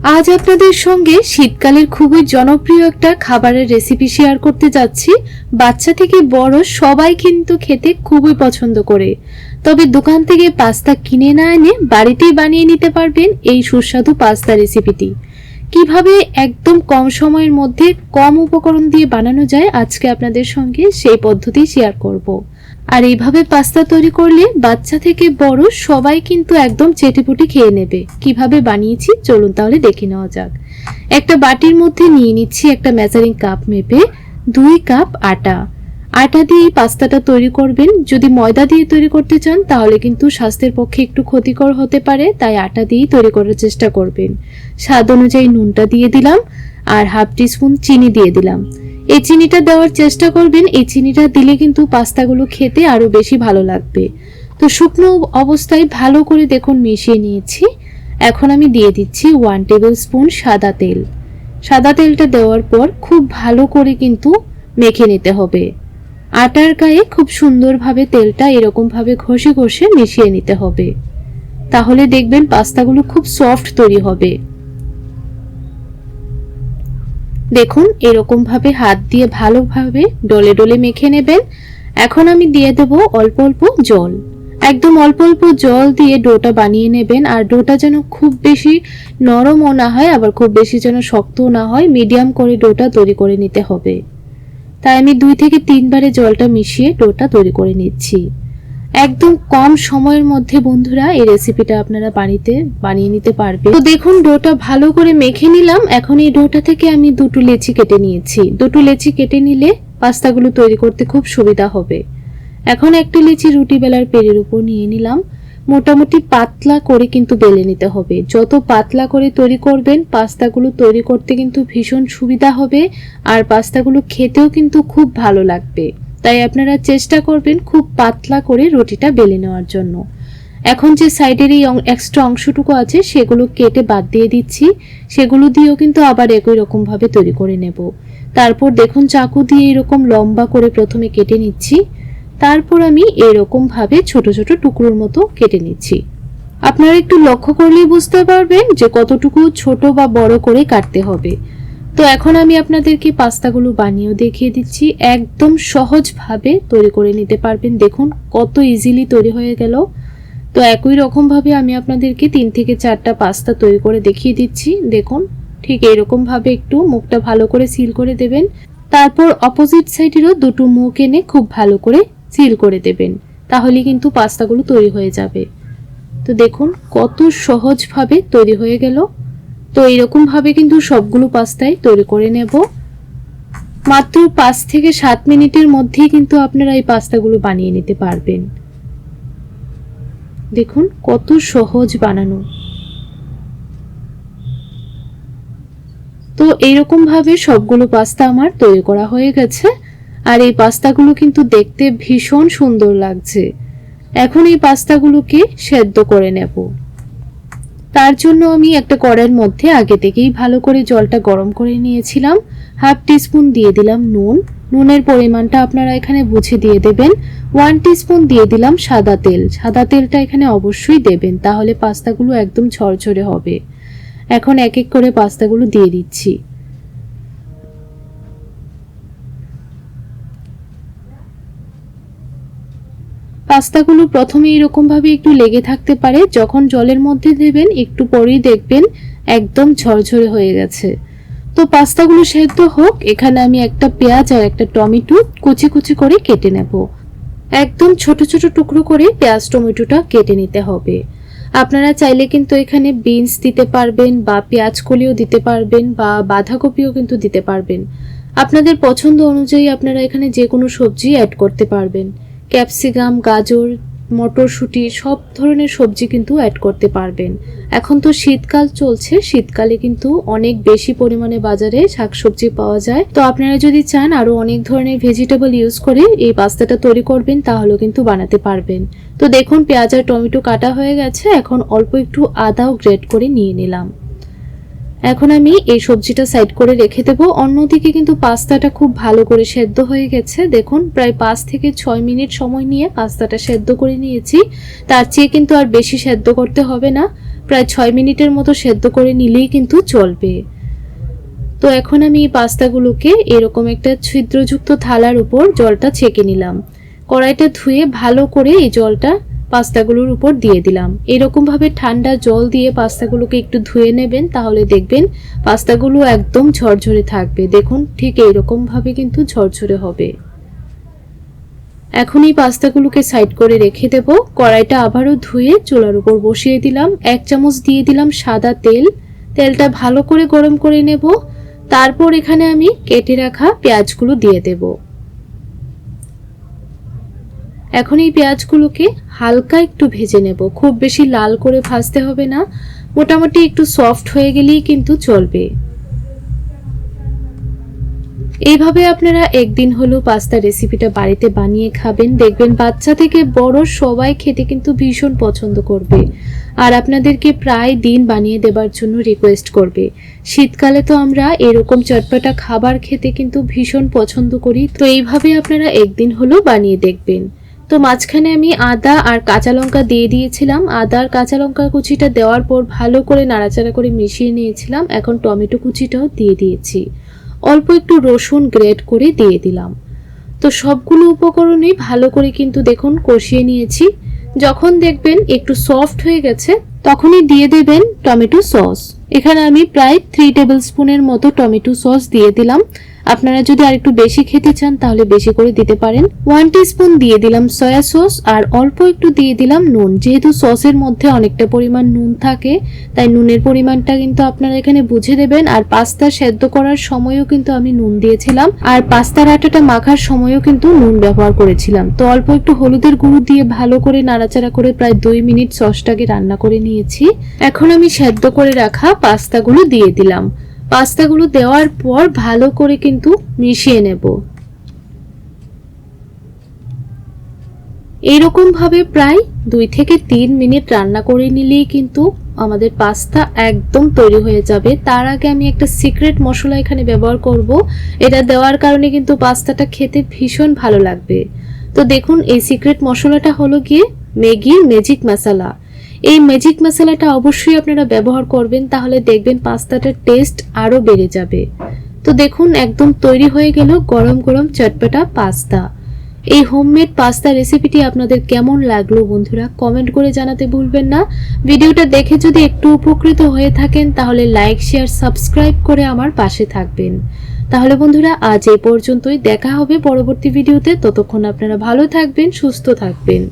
আজ আপনাদের সঙ্গে শীতকালের খুবই জনপ্রিয় একটা খাবারের রেসিপি শেয়ার করতে যাচ্ছি। বাচ্চা থেকে বড় সবাই কিন্তু খেতে খুবই পছন্দ করে। তবে দোকান থেকে পাস্তা কিনে না এনে বাড়িতেই বানিয়ে নিতে পারবেন এই সুস্বাদু পাস্তা রেসিপিটি। কিভাবে একদম কম সময়ের মধ্যে কম উপকরণ দিয়ে বানানো যায় আজকে আপনাদের সঙ্গে সেই পদ্ধতি শেয়ার করব। আর এইভাবে পাস্তা তৈরি করলে বাচ্চা থেকে বড় সবাই কিন্তু একদম চেটেপুটে খেয়ে নেবে। কিভাবে বানিয়েছি চলুন তাহলে দেখে নেওয়া যাক। একটা বাটির মধ্যে নিয়ে নিচ্ছি একটা মেজারিং কাপ মেপে 2 কাপ আটা। আটা দিয়ে পাস্তাটা তৈরি করবেন। যদি ময়দা দিয়ে তৈরি করতে চান তাহলে কিন্তু স্বাস্থ্যের পক্ষে একটু ক্ষতিকর হতে পারে, তাই আটা দিয়েই তৈরি করার চেষ্টা করবেন। স্বাদ অনুযায়ী নুনটা দিয়ে দিলাম আর হাফ টিস্পুন চিনি দিয়ে দিলাম। এই চিনিটা দেওয়ার চেষ্টা করবেন, এই চিনিটা দিলে কিন্তু পাস্তাগুলো খেতে আরো বেশি ভালো লাগবে। তো শুকনো অবস্থায় ভালো করে দেখুন মিশিয়ে নিয়েছি। এখন আমি দিয়ে দিচ্ছি 1 টেবিল স্পুন সাদা তেল। সাদা তেলটা দেওয়ার পর খুব ভালো করে কিন্তু মেখে নিতে হবে। আটার গায়ে খুব সুন্দরভাবে তেলটা এরকম ভাবে ঘষে ঘষে মিশিয়ে নিতে হবে, তাহলে দেখবেন পাস্তাগুলো খুব সফট তৈরি হবে। দেখুন এরকম ভাবে হাত দিয়ে ভালোভাবে ডলে ডলে মেখে নেবেন। এখন আমি দিয়ে দেব অল্প অল্প জল। একদম অল্প অল্প জল দিয়ে ডোটা বানিয়ে নেবেন। আর ডোটা যেন খুব বেশি নরমও না হয় আবার খুব বেশি যেন শক্তও না হয়, মিডিয়াম করে ডোটা তৈরি করে নিতে হবে। তাই আমি 2 থেকে 3 বারে জলটা মিশিয়ে ডোটা তৈরি করে নিচ্ছি। একদম কম সময়ের মধ্যে বন্ধুরা এই রেসিপিটা আপনারা বাড়িতে বানিয়ে নিতে পারবেন। তো দেখুন ডোটা ভালো করে মেখে নিলাম। এখন এই ডোটা থেকে আমি 2টো লেচি কেটে নিয়েছি। 2টো লেচি কেটে নিলে পাস্তাগুলো তৈরি করতে খুব সুবিধা হবে। এখন একটা লেচি রুটি বেলার পেরের উপর নিয়ে নিলাম। মোটামুটি পাতলা করে কিন্তু বেলে নিতে হবে। যত পাতলা করে তৈরি করবেন পাস্তাগুলো তৈরি করতে কিন্তু ভীষণ সুবিধা হবে, আর পাস্তাগুলো খেতেও কিন্তু খুব ভালো লাগবে। তাই আপনারা চেষ্টা করবেন খুব পাতলা করে রুটিটা বেলে নেওয়ার জন্য। এখন যে সাইডের এই এক্সট্রা অংশটুকু আছে সেগুলো কেটে বাদ দিয়ে দিচ্ছি। সেগুলো দিয়েও কিন্তু আবার একই রকম ভাবে তৈরি করে নেব। তারপর দেখুন চাকু দিয়ে এরকম লম্বা করে প্রথমে কেটে নিচ্ছি। তারপর আমি এরকম ভাবে ছোট ছোট টুকরোর মতো কেটে নিচ্ছি। আপনারা একটু লক্ষ্য করলেই বুঝতে পারবেন যে কতটুকু ছোট বা বড় করে কাটতে হবে। তো এখন আমি আপনাদেরকে পাস্তাগুলো বানিয়েও দেখিয়ে দিচ্ছি। একদম সহজভাবে তৈরি করে নিতে পারবেন। দেখুন কত ইজিলি তৈরি হয়ে গেল। তো একই রকম ভাবে আমি আপনাদেরকে 3 থেকে 4টা পাস্তা তৈরি করে দেখিয়ে দিচ্ছি। দেখুন ঠিক এরকম ভাবে একটু মুখটা ভালো করে সিল করে দেবেন। তারপর অপোজিট সাইডেরও 2টো মুখ এনে খুব ভালো করে সিল করে দেবেন, তাহলে কিন্তু পাস্তাগুলো তৈরি হয়ে যাবে। তো দেখুন কত সহজভাবে তৈরি হয়ে গেল। তো এরকম ভাবে কিন্তু সবগুলো পাস্তাই তৈরি করে নেব। মাত্র 5 থেকে 7 মিনিটের মধ্যেই কিন্তু আপনারা এই পাস্তাগুলো বানিয়ে নিতে পারবেন। দেখুন কত সহজ বানানো। তো এইরকম ভাবে সবগুলো পাস্তা আমার তৈরি করা হয়ে গেছে। আর এই পাস্তাগুলো কিন্তু দেখতে ভীষণ সুন্দর লাগছে। এখন এই পাস্তাগুলোকে সেদ্ধ করে নেব। তার জন্য আমি একটা কড়াইয়ের মধ্যে আগে থেকেই ভালো করে জলটা গরম করে নিয়েছিলাম। হাফ টিস্পুন দিয়ে দিলাম নুন। নুনের পরিমাণটা আপনারা এখানে বুঝে দিয়ে দেবেন। 1 টিস্পুন দিয়ে দিলাম সাদা তেল। সাদা তেলটা এখানে অবশ্যই দেবেন, তাহলে পাস্তাগুলো একদম ঝরঝরে হবে। এখন এক এক করে পাস্তাগুলো দিয়ে দিচ্ছি। পাস্তাগুলো প্রথমে এরকম ভাবে একটু লেগে থাকতে পারে, যখন জলের মধ্যে দেবেন একটু পরেই দেখবেন একদম ঝরঝরে হয়ে গেছে। তো পাস্তাগুলো সেদ্ধ হোক, এখানে আমি একটা পেঁয়াজ আর একটা টমেটো কুচি কুচি করে কেটে নেব। একদম ছোট ছোট টুকরো করে পেঁয়াজ টমেটোটা কেটে নিতে হবে। আপনারা চাইলে কিন্তু এখানে বিনস দিতে পারবেন বা পেঁয়াজ কলিও দিতে পারবেন বা বাঁধাকপিও কিন্তু দিতে পারবেন। আপনাদের পছন্দ অনুযায়ী আপনারা এখানে যে কোনো সবজি অ্যাড করতে পারবেন। ক্যাপসিকাম, গাজর, মটরশুঁটি সব ধরনের সবজি কিন্তু অ্যাড করতে পারবেন। এখন তো শীতকাল চলছে, শীতকালে কিন্তু অনেক বেশি পরিমাণে বাজারে শাকসবজি পাওয়া যায়। তো আপনারা যদি চান আরো অনেক ধরনের ভেজিটেবল ইউজ করে এই পাস্তাটা তৈরি করবেন তাহলেও কিন্তু বানাতে পারবেন। তো দেখুন পেঁয়াজ আর টমেটো কাটা হয়ে গেছে। এখন অল্প একটু আদাও গ্রেট করে নিয়ে নিলাম। এখন আমি এই সবজিটা সাইড করে রেখে দেব। অন্যদিকে কিন্তু পাস্তাটা খুব ভালো করে সেদ্ধ হয়ে গেছে। দেখুন প্রায় 5 থেকে 6 মিনিট সময় নিয়ে পাস্তাটা সেদ্ধ করে নিয়েছি। তার চেয়ে কিন্তু আর বেশি সেদ্ধ করতে হবে না। প্রায় 6 মিনিটের মতো সেদ্ধ করে নিলেই কিন্তু চলবে। তো এখন আমি এই পাস্তাগুলোকে এরকম একটা ছিদ্রযুক্ত থালার উপর জলটা ছেঁকে নিলাম। কড়াইটা ধুয়ে ভালো করে এই জলটা পাস্তাগুলোর উপর দিয়ে দিলাম। এরকম ভাবে ঠান্ডা জল দিয়ে পাস্তাগুলোকে একটু ধুয়ে নেবেন, তাহলে দেখবেন পাস্তাগুলো একদম ঝরঝরে থাকবে। দেখুন ঠিক এইরকম ভাবে কিন্তু ঝরঝরে হবে। এখন এই পাস্তাগুলোকে সাইড করে রেখে দেব। কড়াইটা আবারও ধুয়ে চুলার উপর বসিয়ে দিলাম। 1 চামচ দিয়ে দিলাম সাদা তেল। তেলটা ভালো করে গরম করে নেব। তারপর এখানে আমি কেটে রাখা পেঁয়াজগুলো দিয়ে দেব। এখন এই পেঁয়াজগুলোকে হালকা একটু ভেজে নেব, খুব বেশি লাল করে ভাজতে হবে না, মোটামুটি একটু সফট হয়ে গেলেই কিন্তু চলবে। এইভাবে আপনারা একদিন হলো পাস্তা রেসিপিটা বাড়িতে বানিয়ে খাবেন, দেখবেন বাচ্চা থেকে বড় সবাই খেতে কিন্তু ভীষণ পছন্দ করবে আর আপনাদেরকে প্রায় দিন বানিয়ে দেবার জন্য রিকোয়েস্ট করবে। শীতকালে তো আমরা এরকম চটপটা খাবার খেতে কিন্তু ভীষণ পছন্দ করি, তো এইভাবে আপনারা একদিন হলো বানিয়ে দেখবেন। তো মাঝখানে আমি আদা আর কাঁচা লঙ্কা দিয়ে দিয়েছিলাম। আদা আর কাঁচা লঙ্কা কুচিটা দেওয়ার পর ভালো করে নাড়াচাড়া করে মিশিয়ে নিয়েছিলাম। এখন টমেটো কুচিটাও দিয়ে দিয়েছি, অল্প একটু রসুন গ্রেট করে দিয়ে দিলাম। তো সবগুলো উপকরণই ভালো করে কিন্তু দেখুন কষিয়ে নিয়েছি। যখন দেখবেন একটু সফট হয়ে গেছে তখনই দিয়ে দেবেন টমেটো সস। এখানে আমি প্রায় 3 টেবিল স্পুনের মতো টমেটো সস দিয়ে দিলাম। আপনারা যদি আরেকটু বেশি খেতে চান তাহলে বেশি করে দিতে পারেন। 1 টিস্পুন দিয়ে দিলাম সয়া সস আর অল্প একটু দিয়ে দিলাম নুন। যেহেতু সসের মধ্যে অনেকটা পরিমাণ নুন থাকে তাই নুনের পরিমাণটা কিন্তু আপনারা এখানে বুঝে দেবেন। আর পাস্তা সেদ্ধ করার সময়ও কিন্তু আমি নুন দিয়েছিলাম আর পাস্তার আটাটা মাখার সময়ও কিন্তু নুন ব্যবহার করেছিলাম। তো অল্প একটু হলুদের গুঁড়ো দিয়ে ভালো করে নাড়াচাড়া করে প্রায় 2 মিনিট সসটাকে রান্না করে নিয়েছি। এখন আমি সেদ্ধ করে রাখা পাস্তাগুলো দিয়ে দিলাম। পাস্তাগুলো দেওয়ার পর ভালো করে কিন্তু মিশিয়ে নেব। এরকম ভাবে প্রায় 2 থেকে 3 মিনিট রান্না করে নিলেই কিন্তু আমাদের পাস্তা একদম তৈরি হয়ে যাবে। তার আগে আমি একটা সিক্রেট মশলা এখানে ব্যবহার করব। এটা দেওয়ার কারণে কিন্তু পাস্তাটা খেতে ভীষণ ভালো লাগবে। তো দেখুন এই সিক্রেট মশলাটা হলো গিয়ে ম্যাগির ম্যাজিক মশলা। এই ম্যাজিক মশলাটা অবশ্যই আপনারা ব্যবহার করবেন, তাহলে দেখবেন পাস্তাটার টেস্ট আরো বেড়ে যাবে। তো দেখুন একদম তৈরি হয়ে গেল গরম গরম চটপটা পাস্তা। এই হোমমেড পাস্তা রেসিপিটি আপনাদের কেমন লাগলো বন্ধুরা কমেন্ট করে জানাতে ভুলবেন না। ভিডিওটা দেখে যদি একটু উপকৃত হয়ে থাকেন তাহলে লাইক শেয়ার সাবস্ক্রাইব করে আমার পাশে থাকবেন। তাহলে বন্ধুরা আজ এই পর্যন্তই, দেখা হবে পরবর্তী ভিডিওতে। ততক্ষণ আপনারা ভালো থাকবেন, সুস্থ থাকবেন।